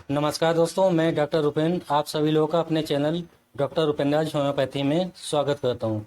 नमस्कार दोस्तों, मैं डॉक्टर रुपेन आप सभी लोगों का अपने चैनल डॉक्टर रुपेनराज होम्योपैथी में स्वागत करता हूं।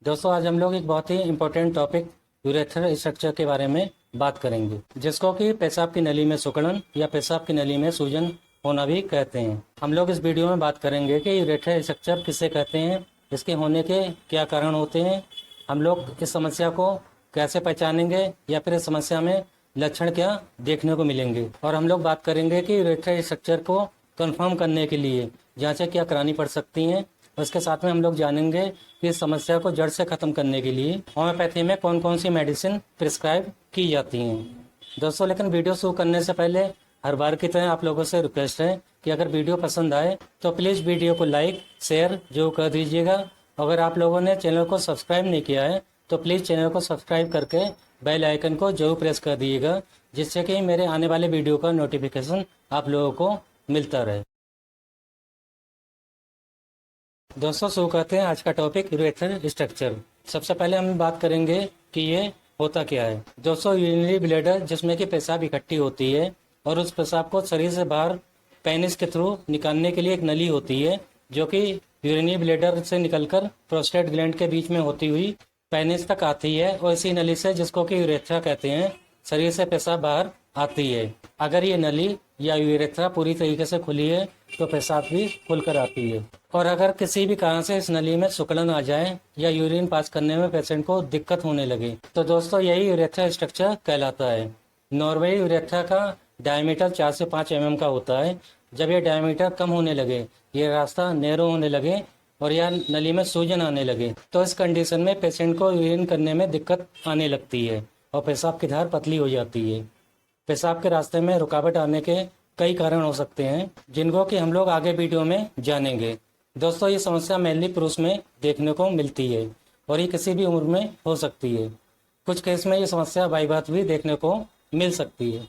दोस्तों, आज हम लोग एक बहुत ही इम्पोर्टेंट टॉपिक यूरेथ्रल स्ट्रक्चर के बारे में बात करेंगे, जिसको कि पेशाब की नली में सिकुड़न या पेशाब की नली में सूजन होना भी कहते हैं। हम लोग इस वीडियो में बात करेंगे कि यूरेथ्रल स्ट्रक्चर किसे कहते हैं, इसके होने के क्या कारण होते हैं, हम लोग इस समस्या को कैसे पहचानेंगे या फिर इस समस्या में लक्षण क्या देखने को मिलेंगे, और हम लोग बात करेंगे कि यूरेथ्रल स्ट्रक्चर को कंफर्म करने के लिए जांचें क्या करानी पड़ सकती हैं। उसके साथ में हम लोग जानेंगे कि इस समस्या को जड़ से खत्म करने के लिए होम्योपैथी में कौन कौन सी मेडिसिन प्रिस्क्राइब की जाती हैं। दोस्तों, लेकिन वीडियो शुरू करने से पहले हर बार की तरह आप लोगों से रिक्वेस्ट है कि अगर वीडियो पसंद आए तो प्लीज़ वीडियो को लाइक शेयर जो कर दीजिएगा। अगर आप लोगों ने चैनल को सब्सक्राइब नहीं किया है तो प्लीज़ चैनल को सब्सक्राइब करके बेल आइकन को जरूर प्रेस कर दीजिएगा, जिससे कि मेरे आने वाले वीडियो का नोटिफिकेशन आप लोगों को मिलता रहे। दोस्तों, शुरू करते हैं आज का टॉपिक यूरेथ्रल स्ट्रक्चर। सबसे पहले हम बात करेंगे कि ये होता क्या है। दोस्तों, यूरिनरी ब्लैडर जिसमें कि पेशाब इकट्ठी होती है और उस पेशाब को शरीर से बाहर पेनिस के थ्रू निकालने के लिए एक नली होती है, जो कि यूरिनरी ब्लैडर से निकलकर प्रोस्टेट ग्लैंड के बीच में होती हुई पेनिस तक आती है, और इसी नली से, जिसको कि यूरेथ्रा कहते हैं, शरीर से पेशाब बाहर आती है। अगर ये नली या यूरेथ्रा पूरी तरीके से खुली है तो पेशाब भी खुलकर आती है। और अगर किसी भी कारण से इस नली में सिकुड़न आ जाए या यूरिन पास करने में पेशेंट को दिक्कत होने लगे तो दोस्तों यही यूरेथ्रा स्ट्रक्चर कहलाता है। नॉर्मली यूरेथ्रा का डायमीटर 4 से 5 mm का होता है। जब ये डायमीटर कम होने लगे, ये रास्ता नैरो होने लगे और यह नली में सूजन आने लगे तो इस कंडीशन में पेशेंट को यूरिन करने में दिक्कत आने लगती है और पेशाब की धार पतली हो जाती है। पेशाब के रास्ते में रुकावट आने के कई कारण हो सकते हैं, जिनको कि हम लोग आगे वीडियो में जानेंगे। दोस्तों, ये समस्या मेनली पुरुष में देखने को मिलती है और ये किसी भी उम्र में हो सकती है। कुछ केस में ये समस्या बाई बात भी देखने को मिल सकती है।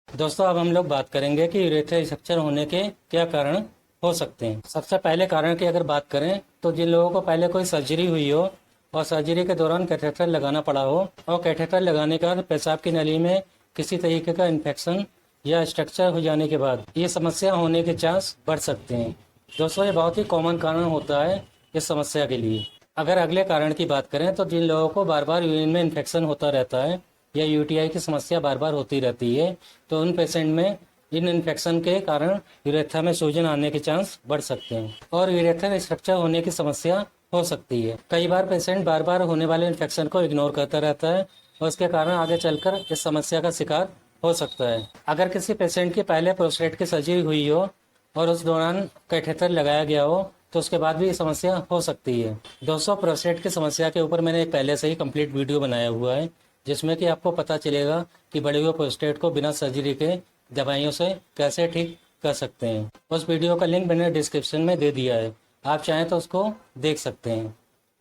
दोस्तों, अब हम लोग बात करेंगे कि यूरेथ्रल स्ट्रक्चर होने के क्या कारण हो सकते हैं। सबसे पहले कारण की अगर बात करें तो जिन लोगों को पहले कोई सर्जरी हुई हो और सर्जरी के दौरान कैथेटर लगाना पड़ा हो और कैथेटर लगाने के बाद पेशाब की नली में किसी तरीके का इन्फेक्शन या स्ट्रक्चर हो जाने के बाद ये समस्या होने के चांस बढ़ सकते हैं। दोस्तों, ये बहुत ही कॉमन कारण होता है इस समस्या के लिए। अगर अगले कारण की बात करें तो जिन लोगों को बार बार यूरिन में इन्फेक्शन होता रहता है या यूटीआई की समस्या बार बार होती रहती है तो उन पेशेंट में इन इन्फेक्शन के कारण यूरेथ्रा में सूजन आने के चांस बढ़ सकते हैं और यूरेथ्रल स्ट्रक्चर होने की समस्या हो सकती है। कई बार पेशेंट बार बार होने वाले इन्फेक्शन को इग्नोर करता रहता है और उसके कारण आगे चलकर इस समस्या का शिकार हो सकता है। अगर किसी पेशेंट की पहले प्रोस्टेट की सर्जरी हुई हो और उस दौरान कैथेटर लगाया गया हो तो उसके बाद भी ये समस्या हो सकती है। दोस्तों, प्रोस्टेट की समस्या के ऊपर मैंने पहले से ही कंप्लीट वीडियो बनाया हुआ है, जिसमें कि आपको पता चलेगा कि बढ़े हुए प्रोस्टेट को बिना सर्जरी के दवाइयों से कैसे ठीक कर सकते हैं। उस वीडियो का लिंक मैंने डिस्क्रिप्शन में दे दिया है, आप चाहें तो उसको देख सकते हैं।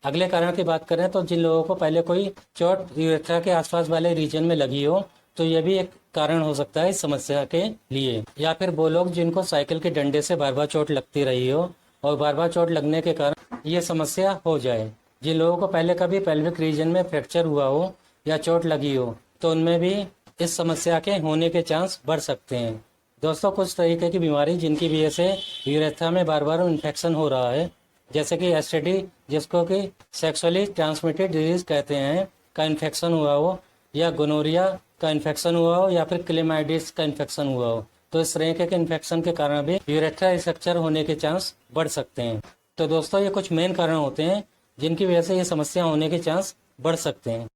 अगले कारण की बात करें तो जिन लोगों को पहले कोई चोट यूरेथ्रा के आसपास वाले रीजन में लगी हो तो यह भी एक कारण हो सकता है इस समस्या के लिए। या फिर वो लोग जिनको साइकिल के डंडे से बार बार चोट लगती रही हो और बार बार चोट लगने के कारण ये समस्या हो जाए। जिन लोगों को पहले कभी पेल्विक रीजन में फ्रैक्चर हुआ हो या चोट लगी हो तो उनमें भी इस समस्या के होने के चांस बढ़ सकते हैं। दोस्तों, कुछ तरीके की बीमारी जिनकी वजह से यूरेथ्रा में बार बार इन्फेक्शन हो रहा है, जैसे कि एसटीडी जिसको कि सेक्सुअली ट्रांसमिटेड डिजीज कहते हैं का इन्फेक्शन हुआ हो, या गोनोरिया का इन्फेक्शन हुआ हो, या फिर क्लेमाइडिस का इन्फेक्शन हुआ हो, तो इस तरीके के इन्फेक्शन के कारण भी यूरेथ्रा स्ट्रक्चर होने के चांस बढ़ सकते हैं। तो दोस्तों, ये कुछ मेन कारण होते हैं जिनकी वजह से ये समस्या होने के चांस बढ़ सकते हैं।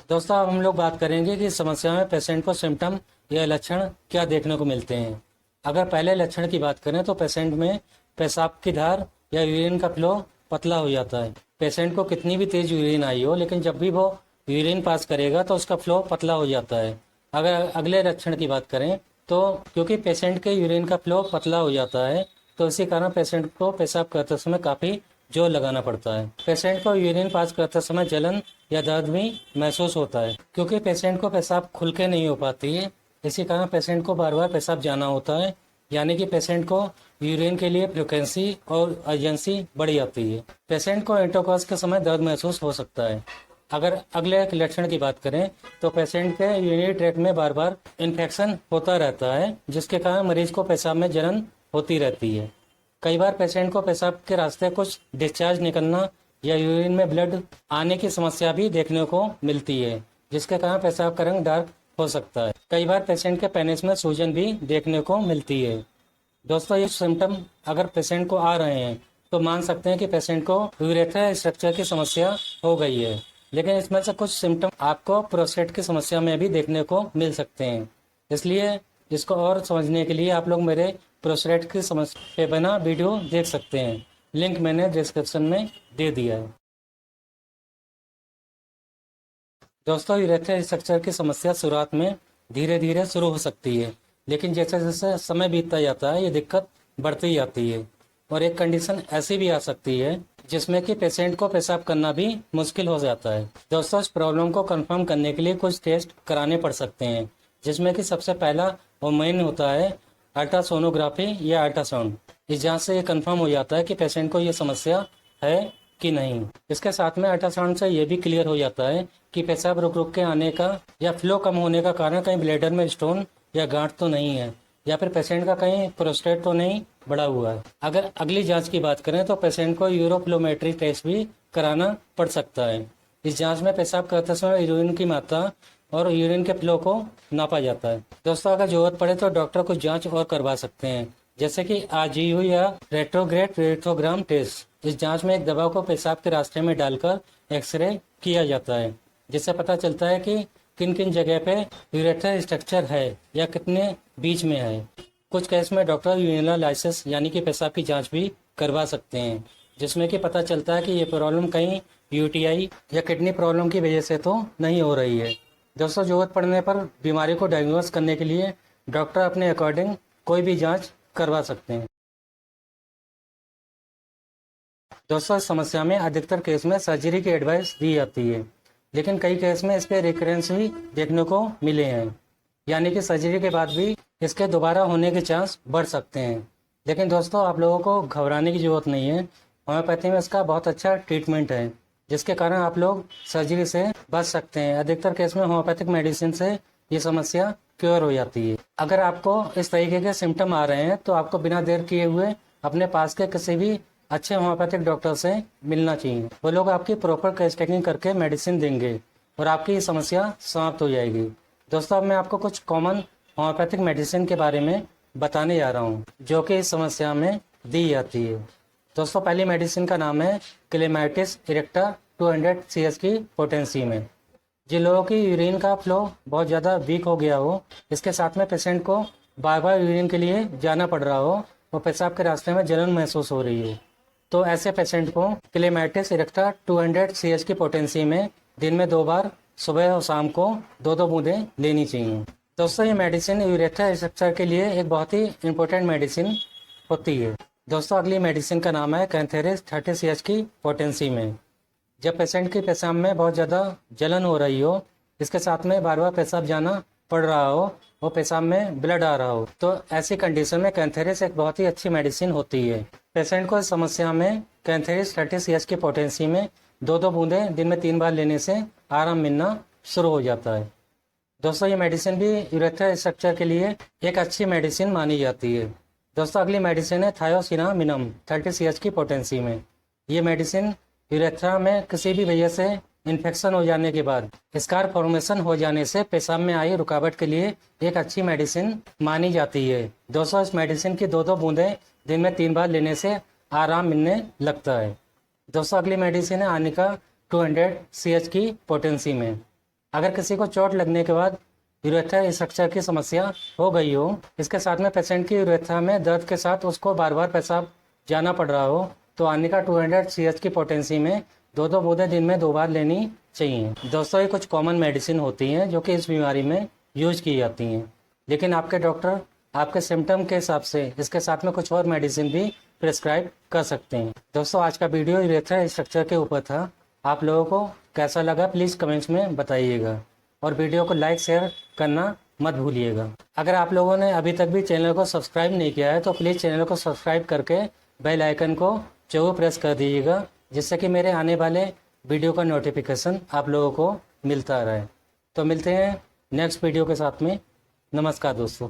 दोस्तों, अब हम लोग बात करेंगे कि समस्या में पेशेंट को सिम्टम या लक्षण क्या देखने को मिलते हैं। अगर पहले लक्षण की बात करें तो पेशेंट में पेशाब की धार या यूरिन का फ्लो पतला हो जाता है। पेशेंट को कितनी भी तेज यूरिन आई हो, लेकिन जब भी वो यूरिन पास करेगा तो उसका फ्लो पतला हो जाता है। अगर अगले लक्षण की बात करें तो क्योंकि पेशेंट के यूरिन का फ्लो पतला हो जाता है तो इसी कारण पेशेंट को पेशाब करते समय काफ़ी जोर लगाना पड़ता है। पेशेंट को यूरिन पास करते समय जलन या दर्द भी महसूस होता है, क्योंकि पेशेंट को पेशाब खुल के नहीं हो पाती है। इसी कारण पेशेंट को बार बार पेशाब जाना होता है, यानी कि पेशेंट को यूरिन के लिए फ्रिक्वेंसी और अर्जेंसी बढ़ जाती है। पेशेंट को इंटरकोर्स के समय दर्द महसूस हो सकता है। अगर अगले एक लक्षण की बात करें तो पेशेंट के यूरिनरी ट्रैक्ट में बार बार इन्फेक्शन होता रहता है, जिसके कारण मरीज को पेशाब में जलन होती रहती है। कई बार पेशेंट को पेशाब के रास्ते कुछ डिस्चार्ज निकलना या यूरिन में ब्लड आने की समस्या भी देखने को मिलती है, जिसके कारण पेशाब का रंग डार्क हो सकता है। कई बार पेशेंट के पेनिस में सूजन भी देखने को मिलती है। दोस्तों, ये सिम्टम अगर पेशेंट को आ रहे हैं तो मान सकते हैं कि पेशेंट को यूरेथ्रा स्ट्रक्चर की समस्या हो गई है, लेकिन इसमें से कुछ सिम्टम आपको प्रोस्टेट की समस्या में भी देखने को मिल सकते हैं। इसलिए इसको और समझने के लिए आप लोग मेरे प्रोस्टेट की समस्या पे बना वीडियो देख सकते हैं। लिंक मैंने डिस्क्रिप्शन में दे दिया है। दोस्तों, यूरेथ्रा स्ट्रक्चर की समस्या शुरुआत में धीरे धीरे शुरू हो सकती है, लेकिन जैसे जैसे समय बीतता जाता है ये दिक्कत बढ़ती जाती है और एक कंडीशन ऐसी भी आ सकती है जिसमें कि पेशेंट को पेशाब करना भी मुश्किल हो जाता है। दोस्तों, इस प्रॉब्लम को कंफर्म करने के लिए कुछ टेस्ट कराने पड़ सकते हैं, जिसमें कि सबसे पहला और मेन होता है अल्ट्रासोनोग्राफी या अल्ट्रासाउंड। इस जांच से ये कंफर्म हो जाता है कि पेशेंट को ये समस्या है कि नहीं। इसके साथ में अल्ट्रासाउंड से ये भी क्लियर हो जाता है कि पेशाब रुक रुक के आने का या फ्लो कम होने का कारण कहीं ब्लैडर में स्टोन या गांठ तो नहीं है, या फिर पेशेंट का कहीं प्रोस्टेट तो नहीं बढ़ा हुआ है। अगर अगली जांच की बात करें तो पेशेंट को यूरोफ्लोमेट्री टेस्ट भी कराना पड़ सकता है। इस जांच में पेशाब करते समय यूरिन की मात्रा और यूरिन के फ्लो को नापा जाता है। दोस्तों, अगर जरूरत पड़े तो डॉक्टर कुछ जांच और करवा सकते हैं, जैसे कि आरजीयू या रेट्रोग्रेड रेट्रोग्राम टेस्ट। इस जांच में एक दवा को पेशाब के रास्ते में डालकर एक्सरे किया जाता है, जिससे पता चलता है कि किन किन जगह पे यूरेथ्रा स्ट्रक्चर है या कितने बीच में है। कुछ केस में डॉक्टर यूरिनालाइसिस यानी कि पेशाब की जांच भी करवा सकते हैं, जिसमें कि पता चलता है कि ये प्रॉब्लम कहीं यूटीआई या किडनी प्रॉब्लम की वजह से तो नहीं हो रही है। दोस्तों, जरूरत पड़ने पर बीमारी को डायग्नोस करने के लिए डॉक्टर अपने अकॉर्डिंग कोई भी जांच करवा सकते हैं। दोस्तों, इस समस्या में अधिकतर केस में सर्जरी की एडवाइस दी जाती है, लेकिन कई केस में इसके रिकरेंस भी देखने को मिले हैं, यानी कि सर्जरी के बाद भी इसके दोबारा होने के चांस बढ़ सकते हैं। लेकिन दोस्तों, आप लोगों को घबराने की जरूरत नहीं है। होम्योपैथी में इसका बहुत अच्छा ट्रीटमेंट है, जिसके कारण आप लोग सर्जरी से बच सकते हैं। अधिकतर केस में होम्योपैथिक मेडिसिन से ये समस्या क्योर हो जाती है। अगर आपको इस तरीके के सिम्टम आ रहे हैं तो आपको बिना देर किए हुए अपने पास के किसी भी अच्छे होम्योपैथिक डॉक्टर से मिलना चाहिए। वो लोग आपकी प्रॉपर केस टेकिंग करके मेडिसिन देंगे और आपकी ये समस्या समाप्त हो जाएगी। दोस्तों, अब मैं आपको कुछ कॉमन होम्योपैथिक मेडिसिन के बारे में बताने जा रहा हूँ, जो कि इस समस्या में दी जाती है। दोस्तों, पहली मेडिसिन का नाम है क्लेमाइटिस इरेक्टा 200 CS की पोटेंसी में। जिन लोगों की यूरिन का फ्लो बहुत ज़्यादा वीक हो गया हो, इसके साथ में पेशेंट को बार बार यूरिन के लिए जाना पड़ रहा हो और पेशाब के रास्ते में जलन महसूस हो रही हो, तो ऐसे पेशेंट को क्लेमाइटिस इरेक्टा 200 CS की पोटेंसी में दिन में 2 बार सुबह और शाम को 2-2 बूंदें लेनी चाहिए। दोस्तों, ये मेडिसिन यूरेथ्रा स्ट्रक्चर के लिए एक बहुत ही इंपॉर्टेंट मेडिसिन होती है। दोस्तों, अगली मेडिसिन का नाम है कैंथेरिस 30 CS की पोटेंसी में। जब पेशेंट की पेशाब में बहुत ज़्यादा जलन हो रही हो, इसके साथ में बार बार पेशाब जाना पड़ रहा हो और पेशाब में ब्लड आ रहा हो, तो ऐसी कंडीशन में कैंथेरिस एक बहुत ही अच्छी मेडिसिन होती है। पेशेंट को इस समस्या में कैंथेरिस 30 CS की पोटेंसी में 2-2 बूंदें दिन में 3 बार लेने से आराम मिलना शुरू हो जाता है। दोस्तों, ये मेडिसिन भी यूरेथ्रा स्ट्रक्चर के लिए एक अच्छी मेडिसिन मानी जाती है। दोस्तों, अगली मेडिसिन है थायोसिनामिनम 30 CS की पोटेंसी में। ये मेडिसिन यूरेथ्रा में किसी भी वजह से इन्फेक्शन हो जाने के बाद स्कार फॉर्मेशन हो जाने से पेशाब में आई रुकावट के लिए एक अच्छी मेडिसिन मानी जाती है। दोस्तों, इस मेडिसिन की 2-2 बूंदें दिन में 3 बार लेने से आराम मिलने लगता है। दोस्तों, अगली मेडिसिन है आनिका 200 CS की पोटेंसी में। अगर किसी को चोट लगने के बाद यूरेथ्रा स्ट्रक्चर की समस्या हो गई हो, इसके साथ में पेशेंट की यूरेथ्रा में दर्द के साथ उसको बार बार पेशाब जाना पड़ रहा हो, तो आनिका 200 CS की पोटेंसी में 2-2 बूंदें दिन में 2 बार लेनी चाहिए। दोस्तों, ये कुछ कॉमन मेडिसिन होती हैं जो कि इस बीमारी में यूज की जाती हैं, लेकिन आपके डॉक्टर आपके सिम्टम के हिसाब से इसके साथ में कुछ और मेडिसिन भी प्रिस्क्राइब कर सकते हैं। दोस्तों, आज का वीडियो यूरेथ्रा स्ट्रक्चर के ऊपर था। आप लोगों को कैसा लगा प्लीज़ कमेंट्स में बताइएगा और वीडियो को लाइक शेयर करना मत भूलिएगा। अगर आप लोगों ने अभी तक भी चैनल को सब्सक्राइब नहीं किया है तो प्लीज़ चैनल को सब्सक्राइब करके बेल आइकन को जरूर प्रेस कर दीजिएगा, जिससे कि मेरे आने वाले वीडियो का नोटिफिकेशन आप लोगों को मिलता रहे। तो मिलते हैं नेक्स्ट वीडियो के साथ में। नमस्कार दोस्तों।